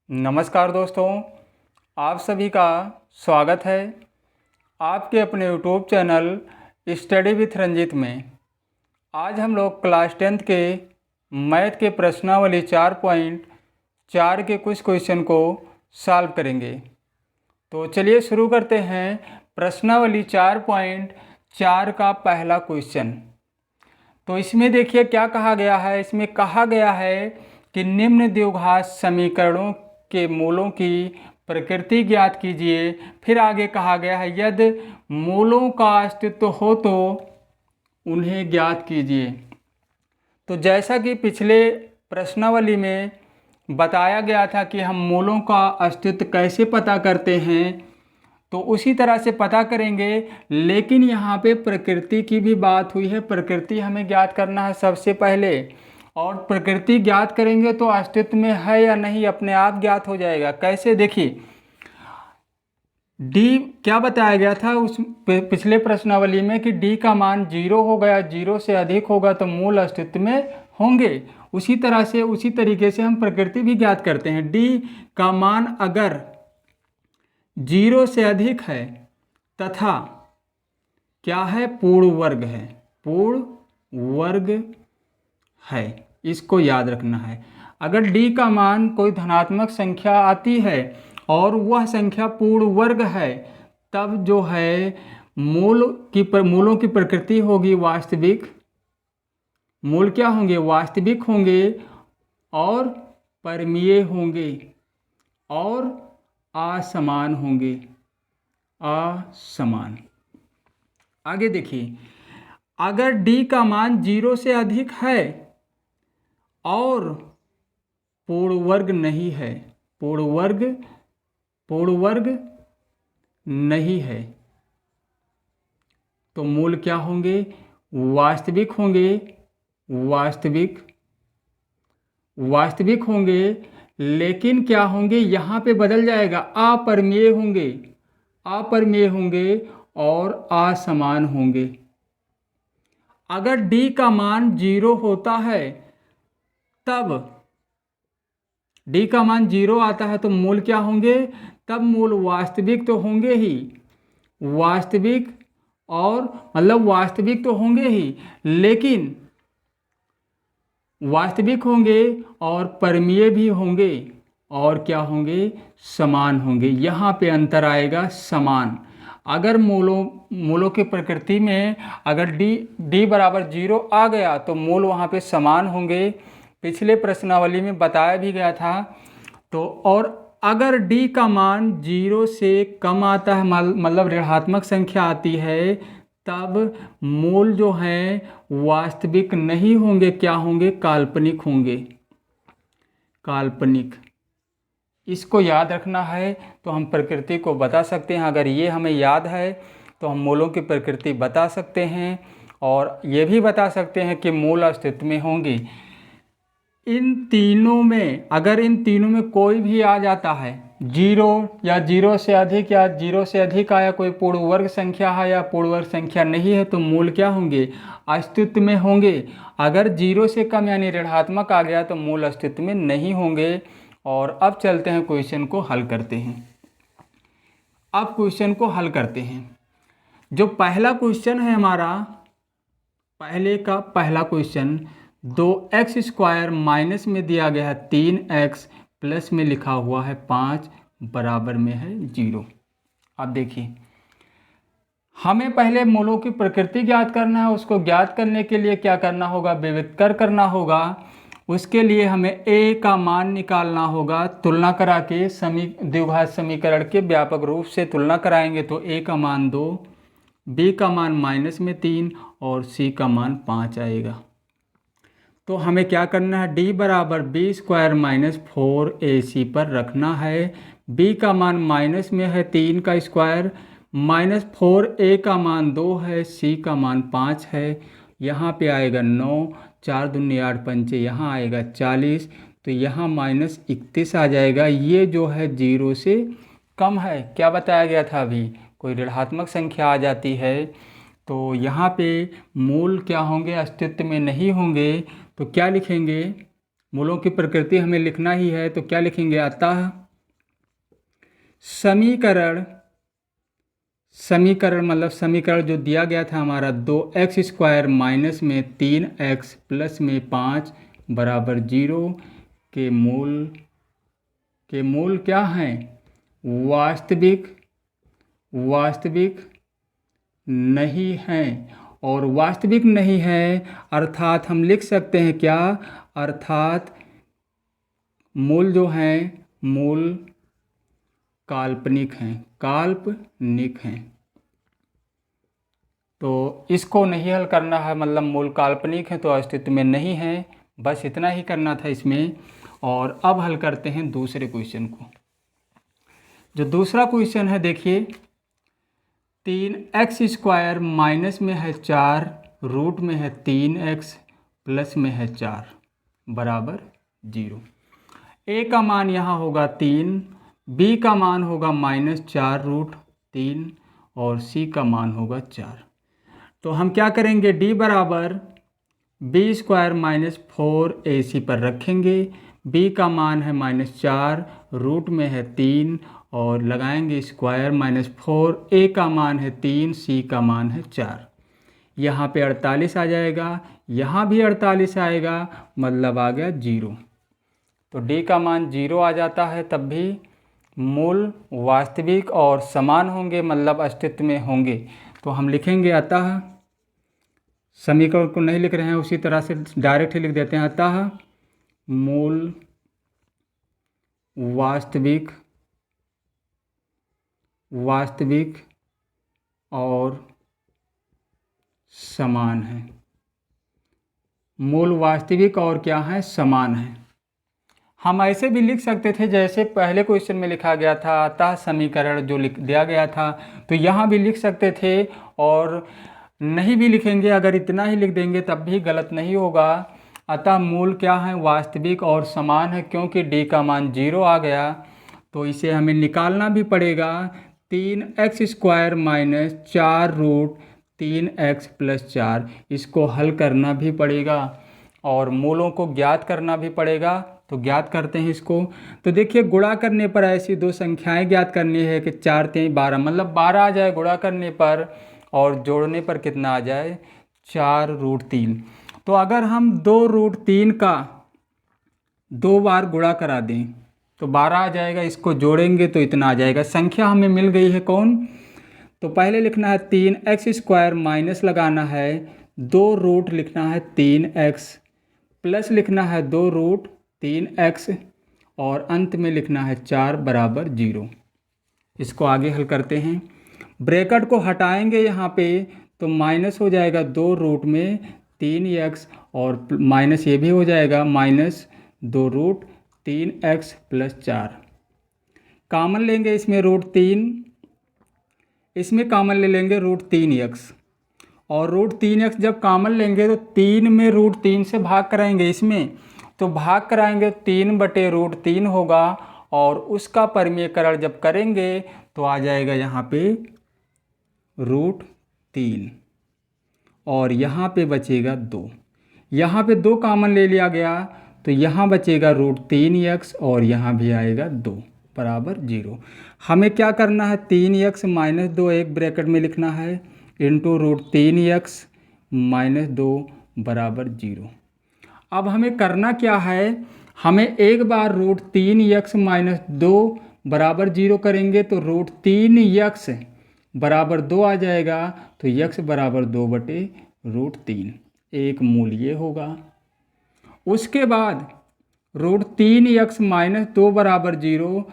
नमस्कार दोस्तों, आप सभी का स्वागत है आपके अपने YouTube channel study with Ranjit में। आज हम लोग क्लास 10th के मैथ के प्रश्नावली 4.4 के कुछ क्वेश्चन को सॉल्व करेंगे। तो चलिए शुरू करते हैं प्रश्नावली 4.4 का पहला क्वेश्चन। तो इसमें देखिए क्या कहा गया है। इसमें कहा गया है कि निम्न द्विघात समीकरणों के मूलों की प्रकृति ज्ञात कीजिए। फिर आगे कहा गया है यदि मूलों का अस्तित्व हो तो उन्हें ज्ञात कीजिए। तो जैसा कि पिछले प्रश्नावली में बताया गया था कि हम मूलों का अस्तित्व कैसे पता करते हैं, तो उसी तरह से पता करेंगे। लेकिन यहाँ पे प्रकृति की भी बात हुई है। प्रकृति हमें ज्ञात करना है सबसे पहले, और प्रकृति ज्ञात करेंगे तो अस्तित्व में है या नहीं अपने आप ज्ञात हो जाएगा। कैसे, देखिए डी क्या बताया गया था उस पिछले प्रश्नावली में कि डी का मान 0 हो गया, 0 से अधिक होगा तो मूल अस्तित्व में होंगे। उसी तरह से उसी तरीके से हम प्रकृति भी ज्ञात करते हैं। डी का मान अगर 0 से अधिक है तथा क्या है, पूर्ण वर्ग है, पूर्ण वर्ग है, इसको याद रखना है। अगर d का मान कोई धनात्मक संख्या आती है और वह संख्या पूर्ण वर्ग है, तब जो है मूलों की प्रकृति होगी वास्तविक। मूल क्या होंगे, वास्तविक होंगे और परिमेय होंगे और असमान होंगे, असमान। आगे देखिए, अगर d का मान 0 से अधिक है और पूर्ण वर्ग नहीं है, पूर्ण वर्ग नहीं है, तो मूल क्या होंगे, वास्तविक होंगे, वास्तविक होंगे। लेकिन क्या होंगे, यहाँ पे बदल जाएगा, अपरिमेय होंगे और असमान होंगे। अगर d का मान 0 होता है, तब d का मान 0 आता है तो मूल क्या होंगे, तब मूल वास्तविक तो होंगे ही, वास्तविक और मतलब वास्तविक तो होंगे ही, लेकिन वास्तविक होंगे और परिमेय भी होंगे और क्या होंगे, समान होंगे। यहाँ पे अंतर आएगा, समान। अगर मूलों की प्रकृति में अगर d बराबर 0 आ गया तो मूल वहाँ पे समान होंगे। पिछले प्रश्नावली में बताया भी गया था। तो और अगर d का मान 0 से कम आता है, मतलब ऋणात्मक संख्या आती है, तब मूल जो हैं वास्तविक नहीं होंगे, क्या होंगे, काल्पनिक होंगे, काल्पनिक। इसको याद रखना है तो हम प्रकृति को बता सकते हैं। अगर ये हमें याद है तो हम मूलों की प्रकृति बता सकते हैं और ये भी बता सकते हैं कि मूल अस्तित्व में होंगे। इन तीनों में, अगर इन तीनों में कोई भी आ जाता है 0 या 0 से अधिक या 0 से अधिक आया, कोई पूर्ण वर्ग संख्या है या पूर्ण वर्ग संख्या नहीं है, तो मूल क्या होंगे, अस्तित्व में होंगे। अगर 0 से कम यानी ऋणात्मक आ गया तो मूल अस्तित्व में नहीं होंगे। और अब चलते हैं क्वेश्चन को हल करते हैं। अब क्वेश्चन को हल करते हैं। जो पहला क्वेश्चन है हमारा, पहला क्वेश्चन 2x² माइनस में दिया गया है 3x, प्लस में लिखा हुआ है 5, बराबर में है 0। अब देखिए, हमें पहले मूलों की प्रकृति ज्ञात करना है। उसको ज्ञात करने के लिए क्या करना होगा, विविधकर करना होगा। उसके लिए हमें a का मान निकालना होगा, तुलना करा के द्विघात समीकरण के व्यापक रूप से तुलना कराएंगे। तो a का मान 2, b का मान माइनस में 3 और c का मान 5 आएगा। तो हमें क्या करना है, d बराबर b² माइनस 4ac पर रखना है। b का मान माइनस में है 3 का स्क्वायर, माइनस 4a का मान 2 है, c का मान 5 है। यहाँ पे आएगा 9, 4 दूनी 8 पंचे, यहाँ आएगा 40, तो यहाँ माइनस 31 आ जाएगा। ये जो है 0 से कम है। क्या बताया गया था अभी, कोई ऋणात्मक संख्या आ जाती है तो यहाँ पे मूल क्या होंगे, अस्तित्व में नहीं होंगे। तो क्या लिखेंगे, मूलों की प्रकृति हमें लिखना ही है, तो क्या लिखेंगे, अतः समीकरण मतलब समीकरण जो दिया गया था हमारा 2x² माइनस में 3x प्लस में 5 बराबर 0 के मूल क्या हैं, वास्तविक नहीं हैं। और वास्तविक नहीं है अर्थात हम लिख सकते हैं क्या, अर्थात मूल जो हैं मूल काल्पनिक हैं। तो इसको नहीं हल करना है, मतलब मूल काल्पनिक है तो अस्तित्व में नहीं है, बस इतना ही करना था इसमें। और अब हल करते हैं दूसरे क्वेश्चन को। जो दूसरा क्वेश्चन है देखिए, 3x² माइनस में है 4, रूट में है 3x प्लस में है 4 बराबर 0। a का मान यहाँ होगा 3, b का मान होगा -4√3 और c का मान होगा 4। तो हम क्या करेंगे, d बराबर b² माइनस 4ac पर रखेंगे। b का मान है -4, रूट में है 3 और लगाएंगे स्क्वायर -4, a का मान है 3, c का मान है 4। यहाँ पे 48 आ जाएगा, यहाँ भी 48 आएगा, मतलब आ गया 0। तो d का मान 0 आ जाता है, तब भी मूल वास्तविक और समान होंगे, मतलब अस्तित्व में होंगे। तो हम लिखेंगे अतः, समीकरण को नहीं लिख रहे हैं उसी तरह से डायरेक्ट ही लिख देते हैं, अतः मूल वास्तविक और समान है। मूल वास्तविक और क्या है, समान है। हम ऐसे भी लिख सकते थे जैसे पहले क्वेश्चन में लिखा गया था, अतः समीकरण जो लिख दिया गया था, तो यहाँ भी लिख सकते थे। और नहीं भी लिखेंगे, अगर इतना ही लिख देंगे तब भी गलत नहीं होगा। अतः मूल क्या है, वास्तविक और समान है। क्योंकि d का मान 0 आ गया तो इसे हमें निकालना भी पड़ेगा। 3x² माइनस 4√3x प्लस 4, इसको हल करना भी पड़ेगा और मूलों को ज्ञात करना भी पड़ेगा। तो ज्ञात करते हैं इसको। तो देखिए, गुणा करने पर ऐसी दो संख्याएं ज्ञात करनी है कि 4 3 12, मतलब 12 आ जाए गुणा करने पर, और जोड़ने पर कितना आ जाए, 4√3। तो अगर हम 2√3 का 2 बार गुणा करा दें तो 12 आ जाएगा, इसको जोड़ेंगे तो इतना आ जाएगा। संख्या हमें मिल गई है कौन, तो पहले लिखना है 3x² माइनस लगाना है 2 लिखना है 3x प्लस लिखना है 2√3x और अंत में लिखना है 4 बराबर 0। इसको आगे हल करते हैं। ब्रैकेट को हटाएंगे यहाँ पे तो माइनस हो जाएगा 2√3x और माइनस ये भी हो जाएगा -2√3x प्लस 4। कॉमन लेंगे इसमें √3, इसमें कॉमन ले लेंगे √3x और √3x जब कॉमन लेंगे तो 3 में √3 से भाग कराएंगे इसमें, तो भाग कराएंगे 3/√3 होगा और उसका परिमेयकरण जब करेंगे तो आ जाएगा यहाँ पे √3 और यहाँ पे बचेगा 2। यहाँ पे 2 कॉमन ले लिया गया तो यहाँ बचेगा √3x और यहाँ भी आएगा 2 बराबर 0। हमें क्या करना है, 3x माइनस 2 एक ब्रैकेट में लिखना है इंटू √3x माइनस 2 बराबर 0। अब हमें करना क्या है, हमें एक बार √3x माइनस 2 बराबर 0 करेंगे तो √3x बराबर 2 आ जाएगा, तो x बराबर 2/√3, एक मूल ये होगा। उसके बाद √3x माइनस 2 बराबर 0,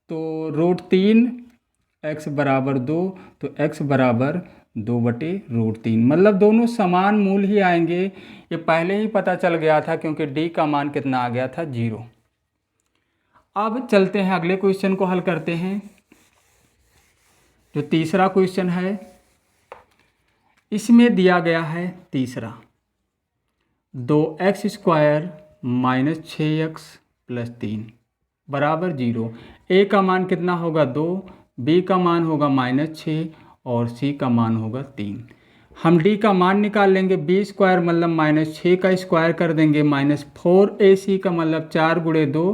तो √3x बराबर 2, तो x बराबर 2/√3, मतलब दोनों समान मूल ही आएंगे। ये पहले ही पता चल गया था क्योंकि d का मान कितना आ गया था, 0। अब चलते हैं अगले क्वेश्चन को हल करते हैं। जो तीसरा क्वेश्चन है इसमें दिया गया है तीसरा, 2x² माइनस 6x प्लस 3 बराबर 0। a का मान कितना होगा 2, b का मान होगा -6 और c का मान होगा 3। हम डी का मान निकाल लेंगे। बी स्क्वायर मतलब -6 का स्क्वायर कर देंगे, -4ac का मतलब 4 × 2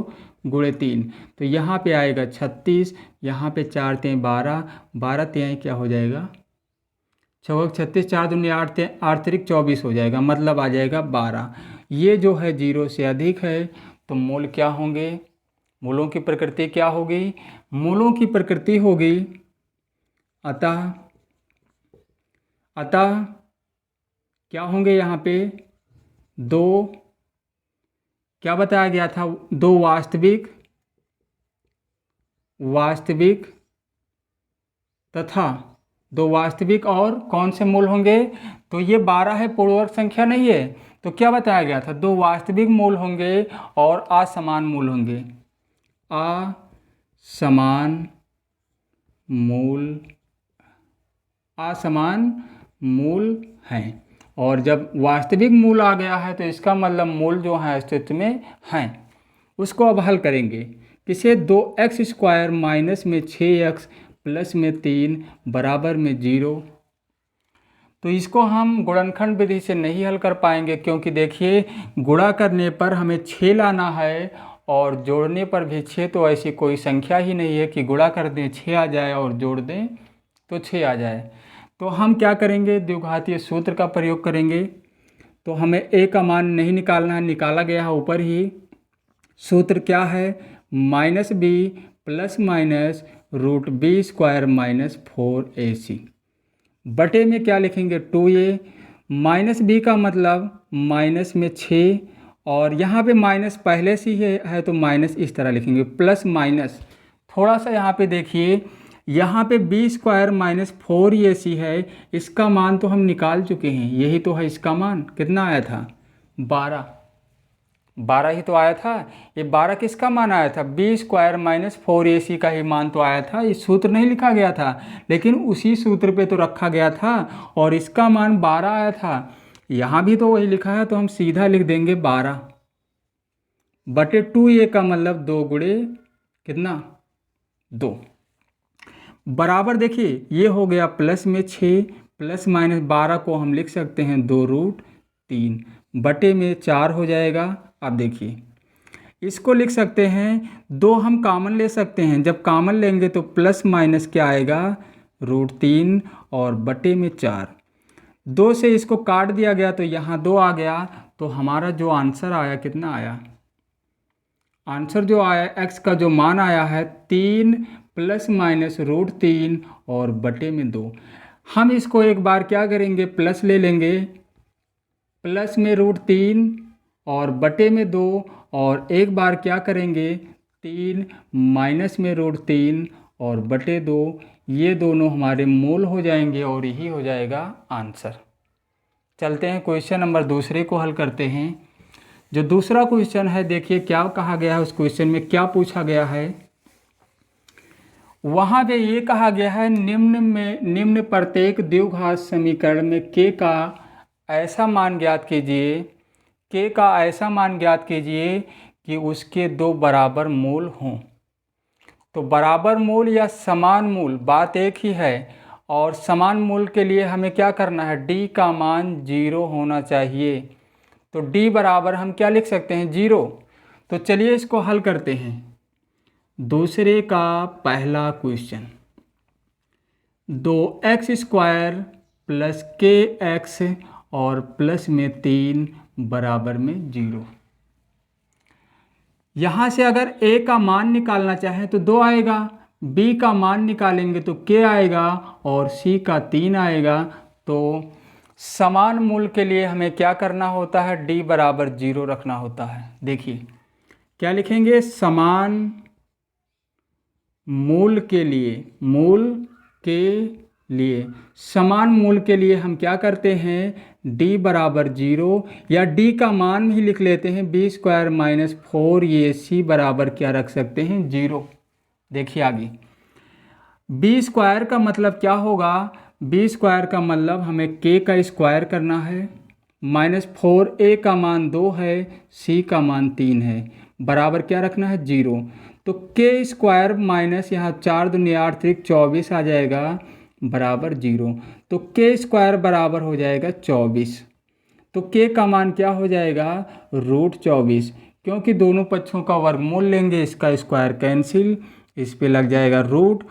× 3, तो यहाँ पे आएगा 36, यहाँ पे 4 × 3 12, 12 × 3 क्या हो जाएगा, 36, 4 दूनी 8, 8 × 24 हो जाएगा, मतलब आ जाएगा 12। ये जो है 0 से अधिक है, तो मूल क्या होंगे, मूलों की प्रकृति क्या होगी, मूलों की प्रकृति होगी अतः क्या होंगे यहाँ पे, दो, क्या बताया गया था, दो वास्तविक तथा दो वास्तविक और कौन से मूल होंगे, तो ये 12 है, पूर्णवर्ग संख्या नहीं है, तो क्या बताया गया था, दो वास्तविक मूल होंगे और असमान मूल होंगे, असमान मूल हैं। और जब वास्तविक मूल आ गया है तो इसका मतलब मूल जो है अस्तित्व में हैं। उसको अब हल करेंगे, किसे, 2x² माइनस में 6x प्लस में 3 बराबर में 0। तो इसको हम गुणनखंड विधि से नहीं हल कर पाएंगे, क्योंकि देखिए गुणा करने पर हमें 6 लाना है और जोड़ने पर भी 6, तो ऐसी कोई संख्या ही नहीं है कि गुणा कर दें 6 आ जाए और जोड़ दें तो 6 आ जाए। तो हम क्या करेंगे, द्विघातीय सूत्र का प्रयोग करेंगे। तो हमें a का मान नहीं निकालना है, निकाला गया है ऊपर ही। सूत्र क्या है, -b plus minus √b² -4ac, बटे में क्या लिखेंगे, 2a, -b का मतलब माइनस में 6, और यहाँ पे माइनस पहले से ही है तो माइनस इस तरह लिखेंगे, प्लस माइनस थोड़ा सा यहाँ पे देखिए, यहाँ पे b² -4ac है, इसका मान तो हम निकाल चुके हैं, यही तो है इसका मान, कितना आया था, 12 ही तो आया था। ये 12 किसका मान आया था, b² -4ac का ही मान तो आया था, ये सूत्र नहीं लिखा गया था, लेकिन उसी सूत्र पे तो रखा गया था और इसका मान 12 आया था। यहाँ भी तो वही लिखा है, तो हम सीधा लिख देंगे 12 बटे 2a का मतलब 2 गुणे कितना, 2, बराबर देखिए ये हो गया प्लस में 6 प्लस माइनस 12 को हम लिख सकते हैं 2√3 बटे में 4 हो जाएगा। अब देखिए इसको लिख सकते हैं, 2 हम कामन ले सकते हैं, जब कामन लेंगे तो प्लस माइनस क्या आएगा, √3 और बटे में 4, 2 से इसको काट दिया गया तो यहाँ 2 आ गया, तो हमारा जो आंसर आया कितना आया, आंसर जो आया x का जो मान आया है 3 प्लस माइनस √3 और बटे में 2। हम इसको एक बार क्या करेंगे, प्लस ले लेंगे, प्लस में √3 और बटे में 2, और एक बार क्या करेंगे 3 माइनस में √3 और बटे 2, ये दोनों हमारे मूल हो जाएंगे और यही हो जाएगा आंसर। चलते हैं क्वेश्चन नंबर दूसरे को हल करते हैं। जो दूसरा क्वेश्चन है, देखिए क्या कहा गया है, उस क्वेश्चन में क्या पूछा गया है, वहाँ पे ये कहा गया है, निम्न प्रत्येक द्विघात समीकरण में k का ऐसा मान ज्ञात कीजिए कि उसके 2 बराबर मूल हों। तो बराबर मूल या समान मूल बात एक ही है, और समान मूल के लिए हमें क्या करना है, d का मान 0 होना चाहिए। तो d बराबर हम क्या लिख सकते हैं, 0। तो चलिए इसको हल करते हैं। दूसरे का पहला क्वेश्चन, 2x² प्लस kx और प्लस में 3 बराबर में 0। यहाँ से अगर a का मान निकालना चाहें तो 2 आएगा, b का मान निकालेंगे तो k आएगा और c का 3 आएगा। तो समान मूल के लिए हमें क्या करना होता है, d बराबर 0 रखना होता है। देखिए क्या लिखेंगे, समान मूल के लिए समान मूल के लिए हम क्या करते हैं, d बराबर 0 या d का मान ही लिख लेते हैं, b² -4ac बराबर क्या रख सकते हैं, 0। देखिए आगे b² का मतलब क्या होगा, b² का मतलब हमें k का स्क्वायर करना है, -4a का मान 2 है, c का मान 3 है, बराबर क्या रखना है, 0। तो k² माइनस यहाँ 4 दूनी 8 3 24 आ जाएगा, बराबर 0। तो के स्क्वायर बराबर हो जाएगा 24। तो के का मान क्या हो जाएगा, √24, क्योंकि दोनों पक्षों का वर्गमूल लेंगे, इसका स्क्वायर कैंसिल, इस पे लग जाएगा रूट,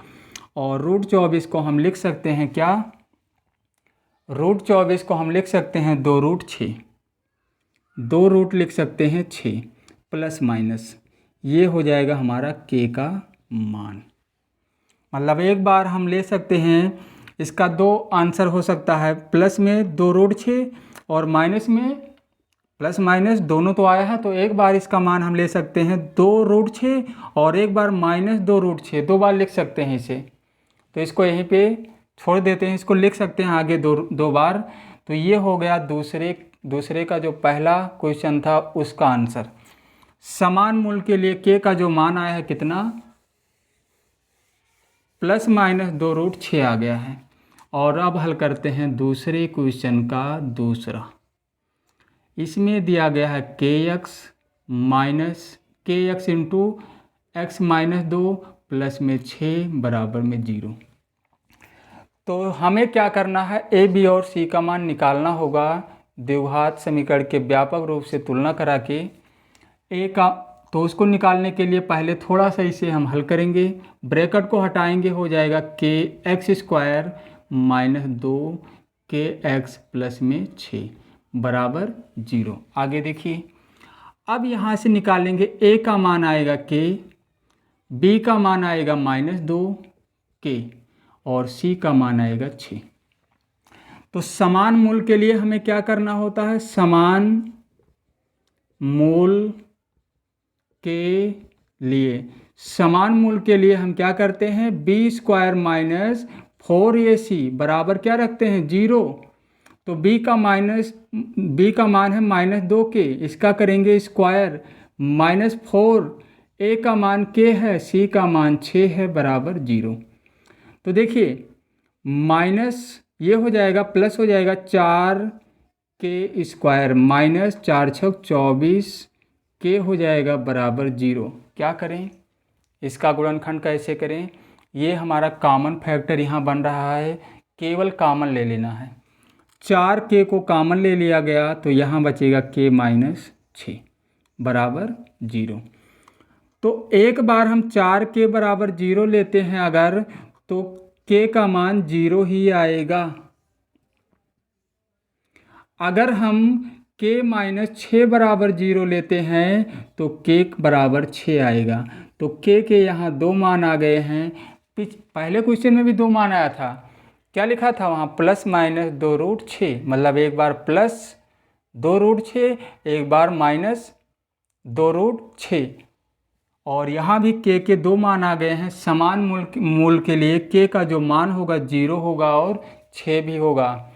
और √24 को हम लिख सकते हैं क्या, √24 को हम लिख सकते हैं 2√6, 2 रूट लिख सकते हैं 6 प्लस माइनस, ये हो जाएगा हमारा के का मान। मतलब एक बार हम ले सकते हैं, इसका दो आंसर हो सकता है, प्लस में 2√6 और माइनस में, प्लस माइनस दोनों तो आया है, तो एक बार इसका मान हम ले सकते हैं 2√6 और एक बार -2√6, दो बार लिख सकते हैं इसे। तो इसको यहीं पे छोड़ देते हैं, इसको लिख सकते हैं आगे दो बार। तो ये हो गया दूसरे का जो पहला क्वेश्चन था उसका आंसर। समान मूल के लिए के का जो मान आया है कितना, ±2√6 आ गया है। और अब हल करते हैं दूसरे क्वेश्चन का दूसरा। इसमें दिया गया है kx इंटू x-2 प्लस में 6 बराबर में 0। तो हमें क्या करना है, ए बी और सी का मान निकालना होगा द्विघात समीकरण के व्यापक रूप से तुलना करा के। ए का, तो उसको निकालने के लिए पहले थोड़ा सा इसे हम हल करेंगे, ब्रैकेट को हटाएंगे, हो जाएगा kx² -2 kx प्लस में 6 बराबर 0। आगे देखिए, अब यहाँ से निकालेंगे, a का मान आएगा k, b का मान आएगा -2 k और c का मान आएगा 6। तो समान मूल के लिए हमें क्या करना होता है, समान मूल के लिए हम क्या करते हैं, b² - 4ac बराबर क्या रखते हैं, 0। तो b का मान है -2k, इसका करेंगे स्क्वायर, -4, a का मान k है, c का मान 6 है, बराबर 0। तो देखिए माइनस ये हो जाएगा, प्लस हो जाएगा 4k² -4 × 24 k हो जाएगा बराबर 0। क्या करें, इसका गुणनखंड कैसे करें, ये हमारा कॉमन फैक्टर यहाँ बन रहा है, केवल कॉमन ले लेना है। 4k को कॉमन ले लिया गया तो यहाँ बचेगा k - 6 बराबर 0। तो एक बार हम 4k बराबर 0 लेते हैं अगर, तो k का मान 0 ही आएगा। अगर हम k - 6 बराबर 0 लेते हैं तो k बराबर 6 आएगा। तो k के यहाँ दो मान आ गए हैं। पहले क्वेश्चन में भी दो मान आया था, क्या लिखा था वहाँ, +-2√6, मतलब एक बार +2√6 एक बार -2√6। और यहाँ भी k के दो मान आ गए हैं। समान मूल के लिए k का जो मान होगा 0 होगा और 6 भी होगा।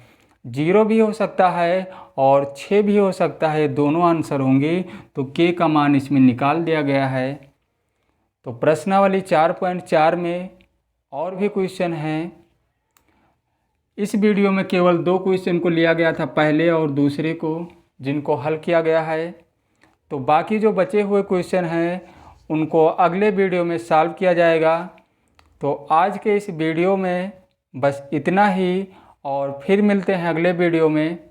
0 भी हो सकता है और 6 भी हो सकता है, दोनों आंसर होंगे। तो k का मान इसमें निकाल दिया गया है। तो प्रश्नावली 4.4 में और भी क्वेश्चन हैं। इस वीडियो में केवल 2 क्वेश्चन को लिया गया था, पहले और दूसरे को, जिनको हल किया गया है। तो बाकी जो बचे हुए क्वेश्चन हैं उनको अगले वीडियो में सॉल्व किया जाएगा। तो आज के इस वीडियो में बस इतना ही, और फिर मिलते हैं अगले वीडियो में।